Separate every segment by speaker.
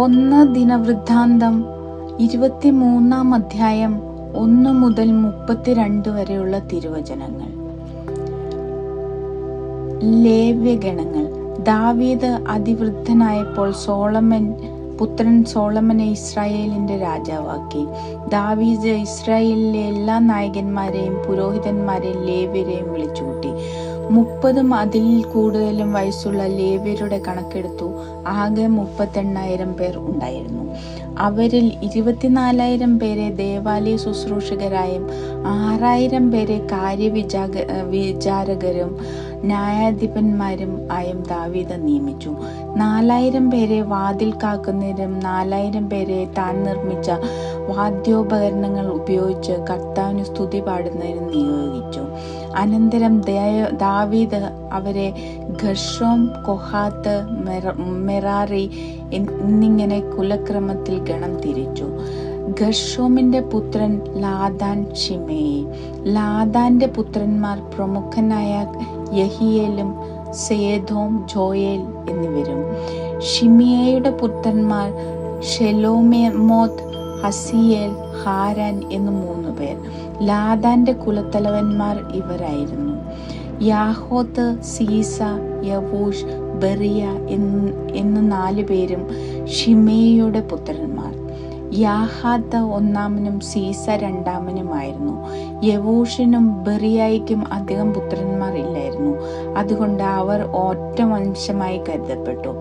Speaker 1: 1 ദിനവൃത്താന്തം 23 അധ്യായം 1 മുതൽ 32 വരെയുള്ള തിരുവചനങ്ങൾ. ലേവ്യഗണങ്ങൾ. ദാവീദ് അതിവൃദ്ധനായപ്പോൾ പുത്രൻ സോളമനെ ഇസ്രായേലിന്റെ രാജാവാക്കി. ദാവീദ് ഇസ്രായേലിലെ എല്ലാ നായകന്മാരെയും പുരോഹിതന്മാരെയും ലേവ്യരെയും വിളിച്ചുകൂട്ടി. 30 അതിൽ കൂടുതലും വയസ്സുള്ള ലേവ്യരുടെ കണക്കെടുത്തു. ആകെ 38,000 പേർ ഉണ്ടായിരുന്നു. അവരിൽ 24,000 പേരെ ദേവാലയ ശുശ്രൂഷകരായും 6,000 പേരെ കാര്യവിചാരകരും ന്യായാധിപന്മാരും ആയും ദാവീദ് നിയമിച്ചു. 4,000 പേരെ വാതിൽ കാക്കുന്നതിനും 4,000 പേരെ താൻ നിർമ്മിച്ച വാദ്യോപകരണങ്ങൾ ഉപയോഗിച്ച് കർത്താവിന് സ്തുതി പാടുന്നതിനും നിയോഗിച്ചു. അനന്തരം ദാവീദ് അവരെ ഗർഷോം, കൊഹാത്ത്, മെറാറി എന്നിങ്ങനെ കുലക്രമത്തിൽ ഗണം തിരിച്ചു. ഗർഷോമിന്റെ പുത്രൻ ലാദാൻ, ഷിമെയി. ലാദാന്റെ പുത്രന്മാർ പ്രമുഖനായ യഹിയേലും സേദോം, ജോയേൽ എന്നിവരും. ഷിമെയിയുടെ പുത്രന്മാർ ഷെലോമോത്ത്, ഹസിയേൽ, ഹാരാൻ എന്നു 3 പേർ. ലാദാന്റെ കുലത്തലവന്മാർ ഇവരായിരുന്നു: യാഹോത്ത്, സീസ, യവൂഷ്, ബെറിയ എന്നു 4 പേരും ഷിമെയിയുടെ പുത്രന്മാർ. യാഹാത്ത് 1-നും സീസ 2-നുമായിരുന്നു. യവൂഷിനും ബെറിയായിക്കും അധികം പുത്രന്മാർ ഇല്ലായിരുന്നു. അതുകൊണ്ട് അവർ ഒറ്റ വംശമായി കരുതപ്പെട്ടു.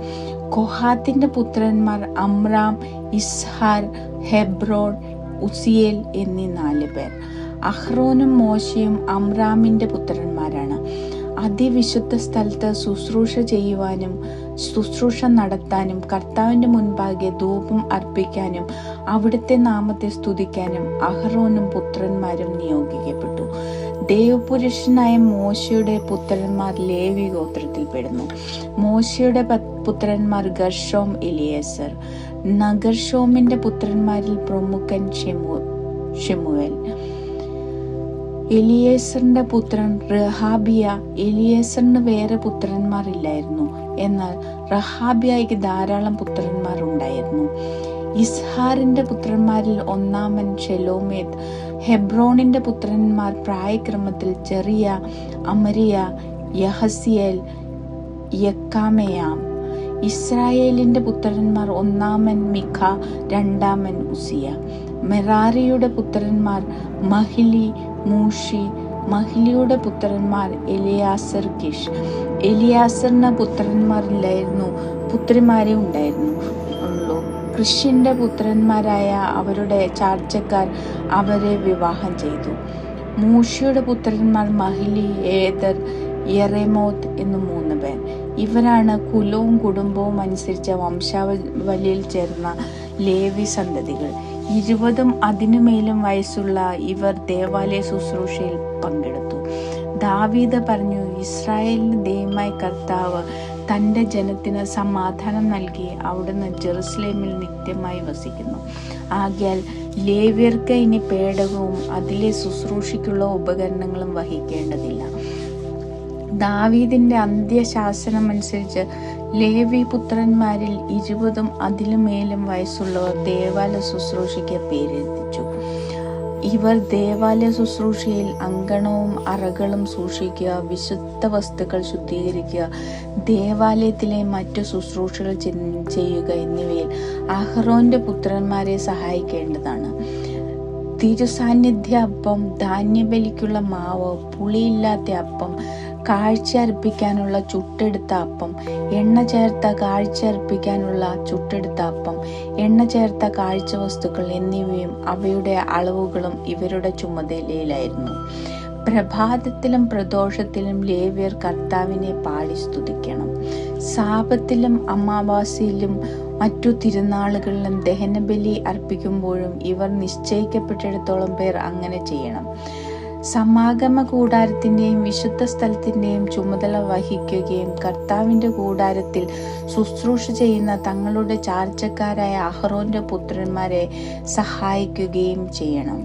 Speaker 1: കൊഹാത്തിന്റെ പുത്രന്മാർ അമ്രാം, ഇസ്ഹാർ, ഹെബ്രോൺ, ഉസിയേൽ എന്നീ 4 പേർ. അഹ്റോനും മോശയും അമ്രാമിന്റെ പുത്രന്മാരാണ്. അതിവിശുദ്ധ സ്ഥലത്ത് ശുശ്രൂഷ ചെയ്യുവാനും ശുശ്രൂഷ നടത്താനും കർത്താവിന്റെ മുൻപാകെ ധൂപം അർപ്പിക്കാനും അവിടുത്തെ നാമത്തെ സ്തുതിക്കാനും അഹ്റോനും പുത്രന്മാരും നിയോഗിക്കപ്പെട്ടു. ദേവപുരുഷനായ മോശയുടെ പുത്രന്മാർ ലേവി ഗോത്രത്തിൽപ്പെടുന്നു. മോശയുടെ പുത്രന്മാർ ഗർഷോം, എലിയേസർ. ഗർഷോമിന്റെ പുത്രന്മാരിൽ പ്രമുഖൻ ഷെമുവേൽ. എലിയേസറിന്റെ പുത്രൻ റഹാബിയ. എലിയേസറിന് വേറെ പുത്രന്മാർ ഇല്ലായിരുന്നു, എന്നാൽ റഹാബിയയ്ക്ക് ധാരാളം പുത്രന്മാർ ഉണ്ടായിരുന്നു. ഇസ്ഹാറിന്റെ പുത്രന്മാരിൽ 1-മൻ ഷെലോമേത്ത്. ഹെബ്രോണിന്റെ പുത്രന്മാർ പ്രായക്രമത്തിൽ ജെറിയ, അമരിയ, യഹസിയേൽ, യക്കാമെയാം. ഇസ്രായേലിന്റെ പുത്രന്മാർ 1-മൻ മിഖ, 2-മൻ ഉസിയ. മെറാറിയുടെ പുത്രന്മാർ മഹിലി, മൂഷി. മഹിലിയുടെ പുത്രന്മാർ എലിയാസർ, കിഷ്. എലിയാസറിന് പുത്രന്മാരില്ലായിരുന്നു, പുത്രിമാരെ ഉണ്ടായിരുന്നുള്ളൂ. കൃഷിന്റെ പുത്രന്മാരായ അവരുടെ ചാർച്ചക്കാർ അവരെ വിവാഹം ചെയ്തു. മൂഷിയുടെ പുത്രന്മാർ മഹിലി, ഏദർ, യെറെമോത്ത് എന്നു 3 പേർ. ഇവരാണ് കുലവും കുടുംബവും അനുസരിച്ച വംശാവലിയിൽ ചേർന്ന ലേവി സന്തതികൾ. 20 അതിനുമേലും വയസ്സുള്ള ഇവർ ദേവാലയ ശുശ്രൂഷയിൽ പങ്കെടുത്തു. ദാവീദ് പറഞ്ഞു: ഇസ്രായേലിന് ദൈവമായ കർത്താവ് തൻ്റെ ജനത്തിന് സമാധാനം നൽകി അവിടുന്ന് ജെറുസലേമിൽ നിത്യമായി വസിക്കുന്നു. ആകയാൽ ലേവ്യർക്ക് ഇനി പേടകവും അതിലെ ശുശ്രൂഷയ്ക്കുള്ള ഉപകരണങ്ങളും വഹിക്കേണ്ടതില്ല. ദാവീദിന്റെ അന്ത്യശാസനമനുസരിച്ച് ലേവി പുത്രന്മാരിൽ 20 അതിലുമേലും വയസ്സുള്ളവർ ദേവാലയ ശുശ്രൂഷയ്ക്ക് പേരെത്തിച്ചു. ഇവർ ദേവാലയ ശുശ്രൂഷയിൽ അങ്കണവും അറകളും സൂക്ഷിക്കുക, വിശുദ്ധ വസ്തുക്കൾ ശുദ്ധീകരിക്കുക, ദേവാലയത്തിലെ മറ്റു ശുശ്രൂഷകൾ ചെയ്യുക എന്നിവയിൽ അഹ്റോന്റെ പുത്രന്മാരെ സഹായിക്കേണ്ടതാണ്. തിരുസാന്നിധ്യ അപ്പം, ധാന്യബലിക്കുള്ള മാവ്, പുളിയില്ലാത്ത അപ്പം, കാഴ്ച അർപ്പിക്കാനുള്ള ചുട്ടെടുത്ത അപ്പം, എണ്ണ ചേർത്ത കാഴ്ച അർപ്പിക്കാനുള്ള ചുട്ടെടുത്ത അപ്പം, എണ്ണ ചേർത്ത കാഴ്ച വസ്തുക്കൾ എന്നിവയും അവയുടെ അളവുകളും ഇവരുടെ ചുമതലയിലായിരുന്നു. പ്രഭാതത്തിലും പ്രദോഷത്തിലും ലേവ്യർ കർത്താവിനെ പാടി സ്തുതിക്കണം. സാപത്തിലും അമാവാസിയിലും മറ്റു തിരുനാളുകളിലും ദഹനബലി അർപ്പിക്കുമ്പോഴും ഇവർ നിശ്ചയിക്കപ്പെട്ടിടത്തോളം പേർ അങ്ങനെ ചെയ്യണം. സമാഗമ കൂടാരത്തിന്റെയും വിശുദ്ധ സ്ഥലത്തിന്റെയും ചുമതല വഹിക്കുകയും കർത്താവിന്റെ കൂടാരത്തിൽ ശുശ്രൂഷ ചെയ്യുന്ന തങ്ങളുടെ ചാർച്ചക്കാരായ അഹ്റോന്റെ പുത്രന്മാരെ സഹായിക്കുകയും ചെയ്യണം.